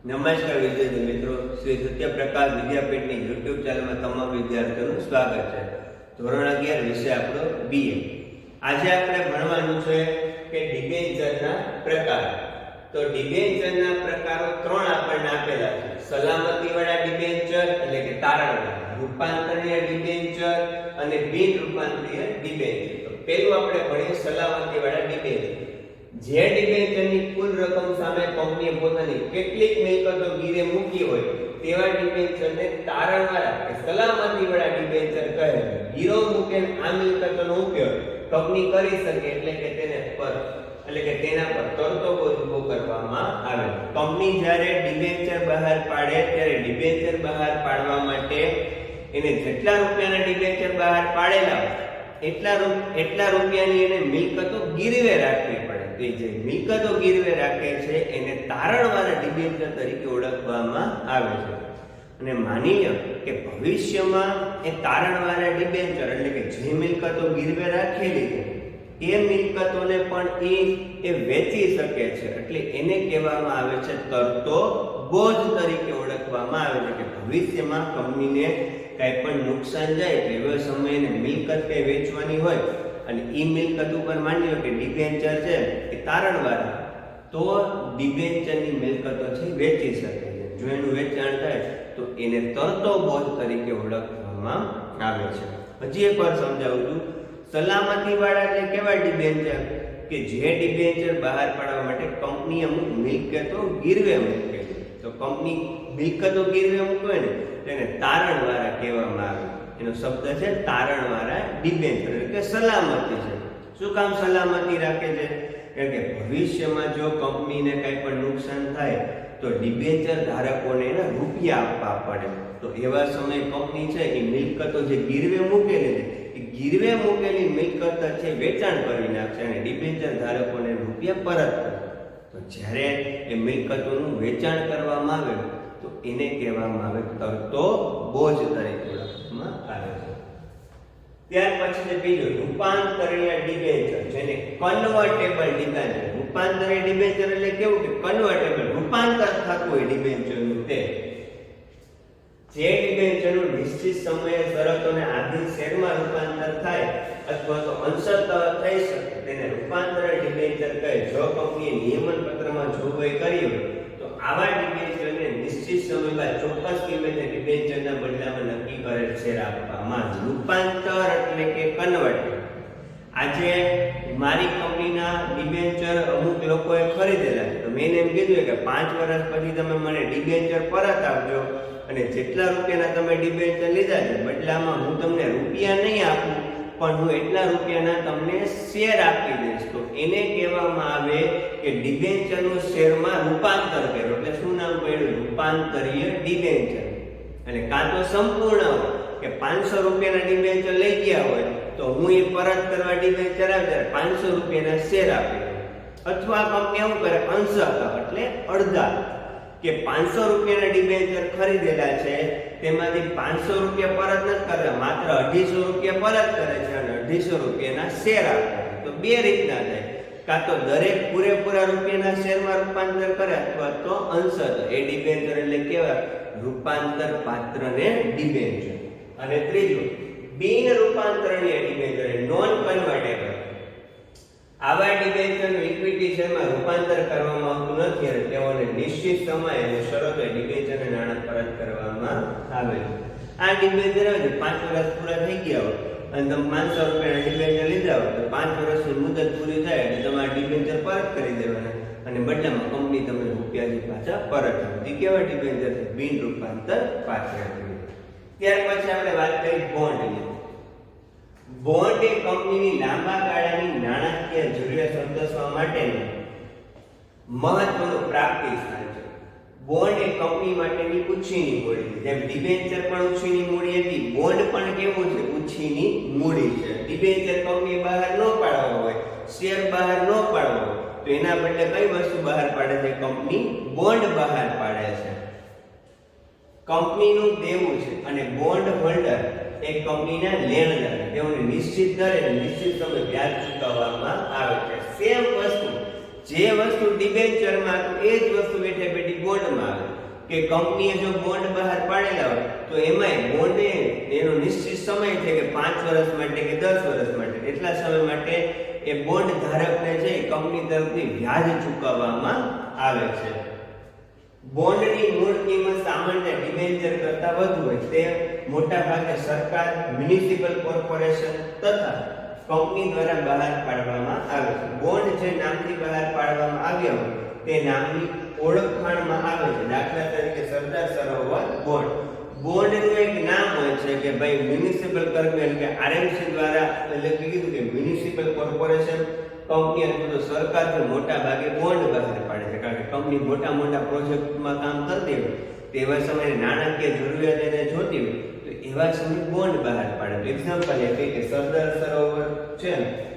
નમસ્કાર વિદ્યાર્થી મિત્રો, શ્રી સત્યપ્રકાશ વિદ્યાપીઠની યુટ્યુબ ચેનલમાં તમામ વિદ્યાર્થીઓનું સ્વાગત છે। ધોરણ 11 વિષય આપણો બીએ। આજે આપણે ભણવાનું છે કે ડિબેન્ચરના પ્રકાર। તો ડિબેન્ચરના પ્રકારો ત્રણ આપણને આપેલા છે: સલામતીવાળા ડિબેન્ચર એટલે કે તારણવાળા, રૂપાંતરીય ડિબેન્ચર અને બિન રૂપાંતરીય ડિબેન્ચર। તો પહેલું આપણે ભણીએ સલામતીવાળા ડિબેન્ચર। જે ડિબેન્ચરની કુલ રકમ સામે કંપનીએ પોતાની કેટલીક મિલકતો ગીરે મૂકી હોય તેવા ડિબેન્ચરને તારણવાળા કે સલામતીવાળા ડિબેન્ચર કહે છે। ગીરો મૂકેલ આ મિલકતોનો ઉપયોગ કંપની કરી શકે એટલે કે તેના પર તરતો બોજ ઉભો કરવામાં આવે। કંપની જ્યારે ડિબેન્ચર બહાર પાડે ત્યારે ડિબેન્ચર બહાર પાડવા માટે એને જેટલા રૂપિયાના ડિબેન્ચર બહાર પાડેલા એટલા રૂપિયાની એને મિલકતો ગીરવે રાખવી પડે। તે જે મિલકતો ગીરવે રાખે છે એને તારણવાળા ડિબેન્ચર તરીકે ઓળખવામાં આવે છે। અને માની લો કે ભવિષ્યમાં એ તારણવાળા ડિબેન્ચર એટલે કે જે મિલકતો ગીરવે રાખેલી છે એ મિલકતોને પણ એ વેચી શકે છે, એટલે એને કહેવામાં આવે છે તરતો બોજ તરીકે ઓળખવામાં આવે છે। કે ભવિષ્યમાં કંપનીને કાંઈ પણ નુકસાન જાય તો એવા સમયે મિલકત કઈ વેચવાની હોય અને એ મિલકત ઉપર માની લો કે ડિબેન્ચર છે એ તારણવાળા, તો ડિબેન્ચરની મિલકતો છે વેચી શકે છે। જો એનું વેચાણ થાય તો એને તરતો બોજ તરીકે ઓળખવામાં આવે છે। હજી એકવાર સમજાવું છું, સલામતીવાળા એટલે કેવા ડિબેન્ચર કે જે ડિબેન્ચર બહાર પાડવા માટે કંપની અમુક મિલકતો ગીરવે મૂકે, તો કંપની મિલકતો ગીરવે મૂકે ને તેને તારણવાળા કહેવામાં આવે। એનો શબ્દ છે તારણવાળા ડિબેન્ચર એટલે કે સલામતી છે। શું કામ સલામતી રાખે છે? કારણ કે ભવિષ્યમાં જો કંપનીને કંઈ પણ નુકસાન થાય તો ડિબેન્ચર ધારકોને એના રૂપિયા આપવા પડે, તો એવા સમયે કંપની છે એ મિલકતો જે ગીરવે મૂકેલી છે એ ગીરવે મૂકેલી મિલકત છે વેચાણ કરી નાખશે અને ડિબેન્ચર ધારકોને રૂપિયા પરત કરે। તો જ્યારે એ મિલકતોનું વેચાણ કરવામાં આવે તો એને કહેવામાં આવે તરતો બોજ તરીકે ઓળખવામાં આવે છે। ત્યાર પછી છે બીજું રૂપાંતરીય ડિબેન્ચર, જેને કન્વર્ટેબલ ડિબેન્ચર। રૂપાંતરીય ડિબેન્ચર એટલે કેવું કે કન્વર્ટેબલ, રૂપાંતર થતું હોય ડિબેન્ચરનું તે જે ડિબેન્ચરનું નિશ્ચિત સમયે શરતોને આધીન શેરમાં રૂપાંતર થાય અથવા તો અંશતઃ થઈ શકે તેને રૂપાંતરીય ડિબેન્ચર કહે। જો કંપનીએ નિયમન પત્રમાં જોગવાઈ કરી હોય તો આવા ડિબેન્ચરને નિશ્ચિત સમય બાદ ચોક્કસ કિંમતે ડિબેન્ચરના બદલામાં નક્કી કરેલ શેર આપવામાં આવે। રૂપાંતર એટલે કે કન્વર્ટ। આજે મારી કંપનીના ડિબેન્ચર અમુક લોકોએ ખરીદેલા છે, તો મેં એમ કીધું કે 5 વર્ષ પછી તમે મને ડિબેન્ચર પરત આપજો અને જેટલા રૂપિયાના તમે ડિબેન્ચર લીધા છે બદલામાં હું તમને રૂપિયા નહીં આપું પણ હું એટલા રૂપિયાના તમને શેર આપી દઈશ। તો એને કહેવામાં આવે કે ડિબેન્ચરનું શેરમાં રૂપાંતર કર્યું, એટલે શું નામ પડ્યું? રૂપાંતરીય ડિબેન્ચર। અને કાં તો સંપૂર્ણ હોય કે 500 રૂપિયાના ડિબેન્ચર લઈ ગયા હોય તો હું એ પરત કરવા ડિબેન્ચર આવે ત્યારે 500 રૂપિયાના શેર આપી દઉં, અથવા કંપની એવું કરે અંશતઃ એટલે અડધા, કે 500 રૂપિયાના ડિબેન્ચર ખરીદેલા છે તેમાંથી 500 રૂપિયા પરત નથી કરતા, માત્ર 250 રૂપિયા પરત કરે છે અને 250 રૂપિયાના શેર આપે છે। તો બે રીતના થાય, કાં તો દરેક પૂરેપૂરા રૂપિયાના શેરમાં રૂપાંતર કરે અથવા તો અંશતઃ। એ ડિબેન્ચર એટલે કેવા? રૂપાંતર પાત્રને ડિબેન્ચર। અને ત્રીજું બિન રૂપાંતરણીય ડિબેન્ચર, નોન કન્વર્ટેબલ। આવા ડિબેન્ચરનું ઇક્વિટી શેરમાં રૂપાંતર કરવામાં આવતું નથી અને તેઓને નિશ્ચિત સમય અને શરતોએ ડિબેન્ચરને નાણાં પરત કરવામાં આવે છે। આ ડિબેન્ચર આવે 5 વર્ષ પૂરા થઈ ગયા હોય અને તમે 500 રૂપિયાના ડિબેન્ચર લીધા હોય તો 5 વર્ષની મુદત પૂરી થાય એટલે તમારે ડિબેન્ચર પરત કરી દેવાના અને બદલામાં કંપની તમને રૂપિયા પાછા પરત આપે। કેવા ડિબેન્ચર છે? બિન રૂપાંતર પાત્ર। ત્યાર પછી આપણે વાત કરી બોન્ડની। બોન્ડ એ કંપનીની લાંબા ગાળાની નાણાકીય જરૂરિયાત સંતોષવા માટેનું મહત્વનું પ્રાપ્તિ સ્થાન છે। બોન્ડ એ કંપની માટેની ઉછીની મૂડી છે। જેમ ડિબેન્ચર પણ ઉછીની મૂડી હતી, બોન્ડ પણ કેવું છે? ઉછીની મૂડી છે। ડિબેન્ચર કંપની બહાર ન પાડવા હોય, શેર બહાર ન પાડવો હોય તો એના બદલે કઈ વસ્તુ બહાર પાડે છે? કંપની બોન્ડ બહાર પાડે છે। કંપનીનું દેવું છે અને બોન્ડ હોલ્ડર એ કંપનીના લેણદાર, તેઓને નિશ્ચિત દરે નિશ્ચિત સમય વ્યાજ ચૂકવવામાં આવે છે। સેમ વસ્તુ, જે વસ્તુ ડિબેન્ચરમાં એ જ વસ્તુ બેઠે બેઠી બોન્ડમાં આવે। કે કંપનીએ જો બોન્ડ બહાર પાડેલા હોય તો એમાંય બોન્ડ એનો નિશ્ચિત સમય છે કે 5 વર્ષ માટે કે 10 વર્ષ માટે, એટલા સમય માટે એ બોન્ડ ધારકને છે કંપની તરફથી વ્યાજ ચૂકવવામાં આવે છે. બોન્ડની મૂળ કિંમત સામાન્ય ડિબેન્ચર કરતા વધુ હોય. તે મોટા ભાગે સરકાર, મ્યુનિસિપલ કોર્પોરેશન તથા કંપની દ્વારા બહાર પાડવામાં આવે છે. બોન્ડ જે નામથી બહાર પાડવામાં આવ્યા હોય તે નામની ઓળખાણમાં આવે છે. દાખલા તરીકે સરદાર સરોવર બોન્ડ. બોન્ડનું એક નામ હોય છે કે ભાઈ મ્યુનિસિપલ કર્મચારી કે આરએમસી દ્વારા એટલે કીધું કે મ્યુનિસિપલ કોર્પોરેશન, કંપની અથવા તો સરકાર જે મોટા ભાગે બોન્ડ બહાર પાડે છે. કારણ કે કંપની મોટા પ્રોજેક્ટમાં કામ કરતી હોય તેવા સમયે નાણાકીય જરૂરિયાત એને જોતી હોય તો એવા સમયે બોન્ડ બહાર પાડે. એક્ઝામ્પલ એ કે સરદાર સરોવર છે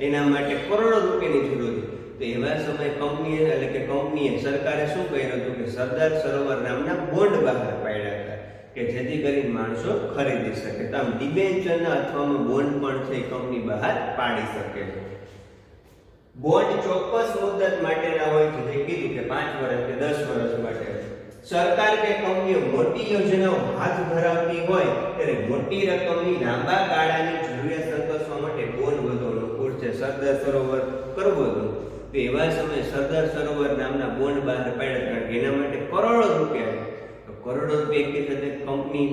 એના માટે કરોડો રૂપિયાની જરૂર હતી તો એવા સમયે કંપનીએ સરકારે શું કર્યું હતું કે સરદાર સરોવર નામના બોન્ડ બહાર પાડ્યા હતા કે જેથી કરીને માણસો ખરીદી શકે. તો આમ ડિબેન્ચરના અથવામાં બોન્ડ પણ છે કંપની બહાર પાડી શકે છે. બોન્ડ ચોક્કસ મુદત માટેના હોય છે, જે કીધું કે 5 વર્ષ કે 10 વર્ષ માટે. સરકાર કે કંપનીઓ મોટી યોજનાઓ હાથ ધરાવતી હોય ત્યારે મોટી રકમની લાંબા ગાળાની જરૂરિયાત સંતોષવા માટે બોન્ડ વધુ અનુકૂળ છે. સરદાર સરોવર કરવું હતું તો એવા સમયે સરદાર સરોવર નામના બોન્ડ બહાર પાડ્યા, કારણ કે એના માટે કરોડો રૂપિયા, કરોડો રૂપિયા એક સાથે કંપની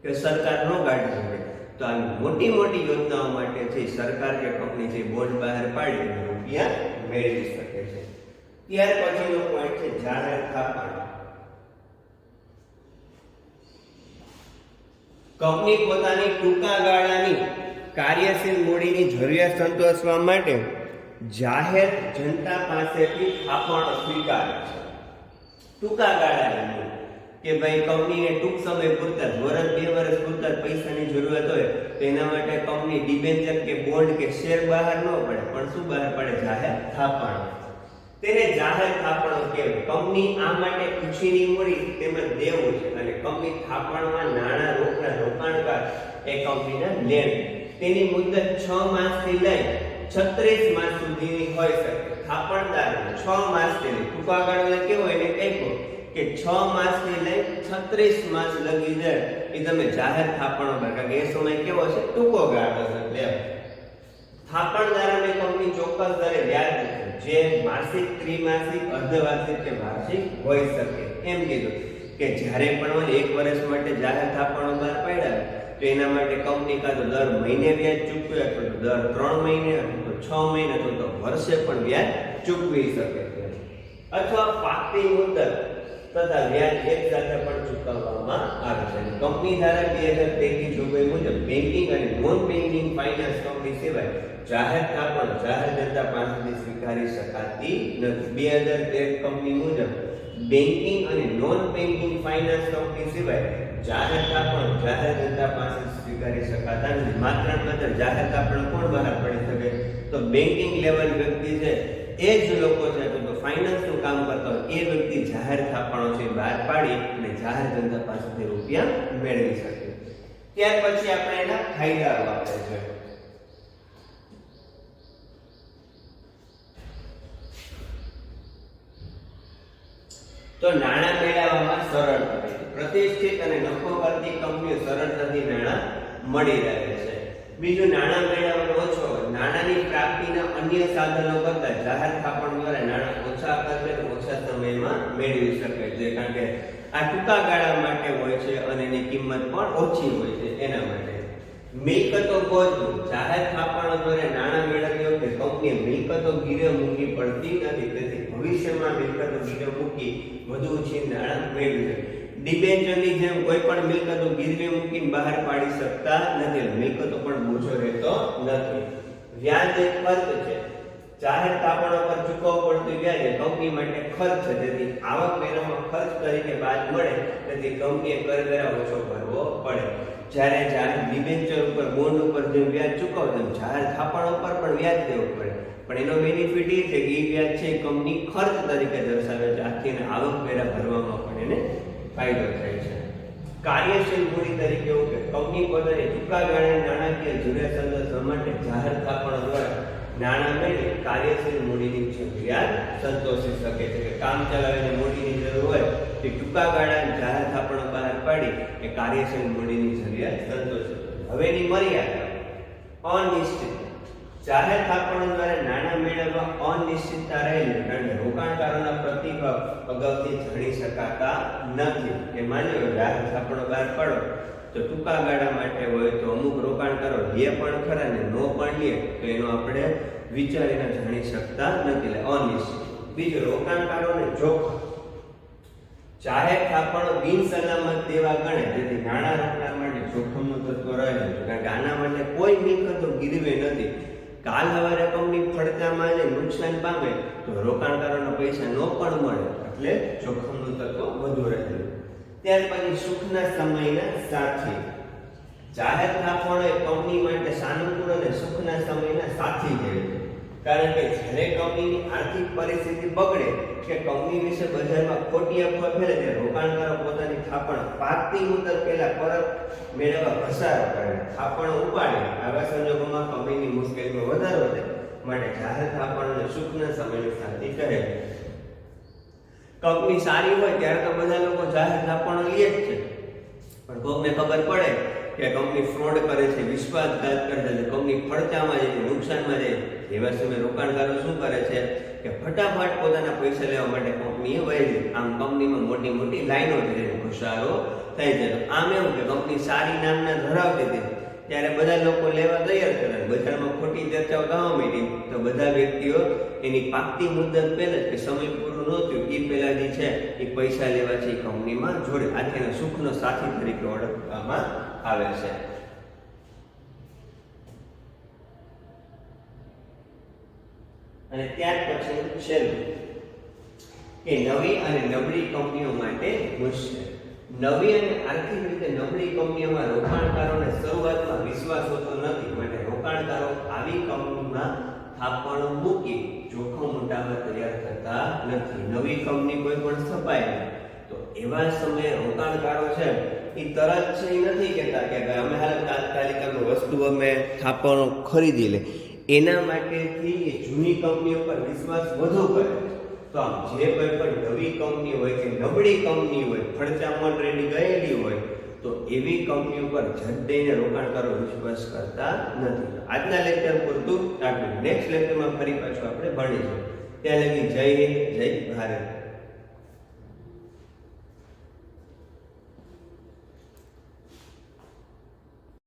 કે સરકાર ન કાઢી શકે. તો આવી મોટી યોજનાઓ માટે છે સરકાર કે કંપની છે બોન્ડ બહાર પાડી રૂપિયા મેળવી શકે છે. ત્યાર પછીનો પોઈન્ટ છે જાહેર થાપણ. કંપની પોતાની ટૂંકા ગાળાની કાર્યશીલ મૂડીની જરૂરિયાત સંતોષવા માટે જાહેર જનતા પાસેથી થાપણ સ્વીકારે છે. ટૂંકા ગાળાની કે ભાઈ કંપનીને ટૂંક સમય પૂરતા વર્ષ 2 વર્ષ પૂરતા પૈસાની જરૂરત હોય તો એના માટે કંપની ડિબેન્ચર કે બોન્ડ કે શેર બહાર ન પડે, પણ શું બહાર પડે? જાહેર થાપણ. તેને જાહેર થાપણો કહેવાય. કંપની આ માટે ખુશીની મૂડી તેમજ દેવું છે અને કંપની થાપણમાં નાણાં રોકાણકાર એ કંપનીના લેણ. તેની મુદત 6 માસથી લઈ 36 માસ સુધીની હોઈ શકે. થાપણદાર 6 માસથી લઈ ટૂંકા ગાળો કેવો એને કહ્યું કે 6 માસથી લઈ 36 માસ લગી જાય એ તમે જાહેર થાપણો ભરે. કારણ કે એ સમય કેવો છે? ટૂંકો ગાળો છે. થાપણદારોને કંપની ચોક્કસ દરે વ્યાજ જે માસિક, ત્રિમાસિક, અર્ધવાર્ષિક કે વાર્ષિક હોઈ શકે. એમ કીધું કે જ્યારે પણ 1 વર્ષ માટે જાહેર થાપણો બહાર પાડ્યા તો એના માટે કંપની કાં તો દર મહિને વ્યાજ ચૂકવે અથવા તો દર 3 મહિને અથવા તો 6 મહિને અથવા તો વર્ષે પણ વ્યાજ ચૂકવી શકે છે. અથવા પાકતી મુદત તથા વ્યાજ એક સાથે પણ ચૂકવવામાં આવે છે. કંપની ધારા 2023 જોગવાઈ મુજબ બેન્કિંગ અને નોન બેન્કિંગ ફાઇનાન્સ કંપની સિવાય જાહેર થાપણ જાહેર જનતા પાસેથી સ્વીકારી શકાતી નથી. 2013 કંપની મુજબ બેન્કિંગ અને નોન બેન્કિંગ ફાઇનાન્સ કંપની સિવાય જાહેર થાપણ જાહેર જનતા પાસે સ્વીકારી શકાતા નથી. માત્ર જાહેર થાપણ કોણ બહાર પડી શકે? તો બેન્કિંગ લેવલ વ્યક્તિ છે એ જ લોકો છે તો ફાઇનાન્સનું કામ કરતા હોય એ વ્યક્તિ જાહેર થાપણો છે બહાર પાડી અને જાહેર જનતા પાસેથી રૂપિયા મેળવી શકે. ત્યાર પછી આપણે એના ફાયદાઓ આપે છે. તો નાણાં મેળવવામાં સરળતા રહે છે. પ્રતિષ્ઠિત અને નફો કરતી કંપનીઓ સરળતાથી નાણાં મળી રહે છે. બીજું, નાણાં મેળવવાનો ઓછો હોય. નાણાંની પ્રાપ્તિના અન્ય સાધનો કરતા જાહેર થાપણ દ્વારા નાણાં ઓછા ખર્ચે અને ઓછા સમયમાં મેળવી શકે છે. કારણ કે આ ટૂંકા ગાળા માટે હોય છે અને એની કિંમત પણ ઓછી હોય છે. એના માટે મિલકતો ગોચવું. જાહેર થાપણો દ્વારા નાણાં મેળવ્યો કે કંપનીએ મિલકતો ગીરવે મૂકવી પડતી નથી, તેથી ભવિષ્યમાં મિલકતો ગીરવે મૂકી વધુ ઓછી નાણાં મેળવી શકે. ડિબેન્ચરની જેમ કોઈ પણ મિલકતો ગીરવે મૂકીને બહાર પાડી શકતા નથી. મિલકતો પણ બોજો રહેતો નથી. વ્યાજ એક ખર્ચ છે. જાહેર થાપણો પર ચૂકવવું પડતું વ્યાજ કંપની માટે ખર્ચ છે. તેથી આવકવેરામાં ખર્ચ તરીકે બાદ મળે તેથી કંપનીએ કરવેરા ઓછો ભરવો પડે. જ્યારે જાહેર ડિબેન્ચર ઉપર, બોન્ડ ઉપર જે વ્યાજ ચૂકવો તેમ જાહેર થાપણ ઉપર પણ વ્યાજ દેવું પડે. પણ એનો બેનિફિટ એ છે કે એ વ્યાજ છે કંપની ખર્ચ તરીકે દર્શાવે છે. આથી એને આવકવેરા ભરવામાં પણ એને ફાયદો થાય છે. કાર્યશીલ મૂડી તરીકે એવું કે કંપની પોતાની ટૂંકા ગાળાની નાણાકીય જરૂરિયાત સંતોષવા માટે જાહેર થાપણો દ્વારા નાણાં મેળવી કાર્યશીલ મૂડીની જરૂરિયાત સંતોષી શકે છે. કે કામ ચલાવીને મૂડીની જરૂર હોય તે ટૂંકા ગાળાની જાહેર થાપણો બહાર પાડી એ કાર્યશીલ મૂડીની જરૂરિયાત સંતોષે. હવેની મર્યાદા અનિશ્ચિત. જાહેર થાપણો દ્વારા નાણાં મેળવવા અનિશ્ચિતતા રહેલી, કારણ કે રોકાણકારોના પ્રતિભાવ અગાઉથી જાણી શકાતા નથી. કે માની લો જાહેર થાપણો બહાર પાડો તો ટૂંકા ગાળા માટે હોય તો અમુક રોકાણકારો લે પણ ખરા ને નો પણ લે તો એનો આપણે વિચારીને જાણી શકતા નથી, એટલે અનિશ્ચિત. બીજું, રોકાણકારોને જોખમ. જાહેર થાપણો બિનસલામત દેવા ગણે, જેથી નાણાં રોકનાર માટે જોખમનું તત્વ રહેલું છે. કારણ કે આના માટે કોઈ મિલકતો ગીરવે નથી. કાલ સવારે કંપની ફડતામાં જે નુકસાન પામે તો રોકાણકારોના પૈસા ન પણ મળે, એટલે જોખમનું તત્વ વધુ રહેલું. ત્યાર પછી સુખના સમયના સાથી. જાહેર થાપણો એ કંપની માટે સાનુકૂળ અને સુખના સમયના સાથી છે. કારણ કે જ્યારે કંપનીની આર્થિક પરિસ્થિતિ બગડે કે કંપની વિશે બજારમાં ખોટી અફવા ફેલે ત્યારે રોકાણકારો પોતાની થાપણ પાકતી મુદત પહેલા પરત મેળવવા ઘસારો કરે, થાપણો ઉપાડે. આવા સંજોગોમાં કંપનીની મુશ્કેલીમાં વધારો થાય, માટે જાહેર થાપણોને સુખના સમયના સાથી કહે. કંપની સારી હોય ત્યારે તો બધા લોકો જાહેર થાપણો લે જ છે, પણ કોઈને ખબર પડે કે કંપની ફ્રોડ કરે છે, વિશ્વાસઘાત કરે છે, કંપની ફડતામાં જાય, નુકસાનમાં જાય, એવા સમયે રોકાણકારો શું કરે છે કે ફટાફટ પોતાના પૈસા લેવા માટે કંપનીએ વહી જાય. આમ કંપનીમાં મોટી મોટી લાઈનો છે, ઘસારો થઈ જાય. આમ એવું કે કંપની સારી નામના ધરાવતી હતી ત્યારે બધા લોકો લેવા તૈયાર કરે, બજારમાં ખોટી ચર્ચાઓ થવા માંડી તો બધા વ્યક્તિઓ એની પાકતી મુદત પહેલા જ કે સમય પૂરો ન થયો એ પહેલા જે છે એ પૈસા લેવા છે એ કંપનીમાં જોડે. આથી એને સુખનો સાથી તરીકે ઓળખવામાં આવે છે. અને ત્યાર પછી છેલ્લું કે નવી અને નબળી કંપનીઓ માટે મુશ્કેલ. નવી અને આર્થિક રીતે નબળી કંપનીઓમાં રોકાણકારોને શરૂઆતમાં વિશ્વાસ હોતો નથી, માટે રોકાણકારો આવી કંપનીમાં થાપણો મૂકી જોખમ ઉઠાવવા તૈયાર થતા નથી. નવી કંપની કોઈ પણ સ્થપાય નહીં તો એવા સમયે રોકાણકારો છે એ તરત છે એ નથી કહેતા કે અમે હાલ તાત્કાલિક વસ્તુ અમે થાપણો ખરીદી લે. એના માટેથી જૂની કંપનીઓ પર વિશ્વાસ વધુ કરે. તો આમ જે કોઈ પણ નવી કંપની હોય કે નબળી કંપની હોય, ખર્ચામાં ઓલરેડી ગયેલી હોય તો એવી કંપનીઓ પર જડઈને રોકાણકારો વિશ્વાસ કરતા નથી. આજના લેક્ચર પૂરતું આટલું. નેક્સ્ટ લેક્ચરમાં ફરી પાછું આપણે ભણીશું. ત્યાં લગી જય હિન્દ, જય ભારત.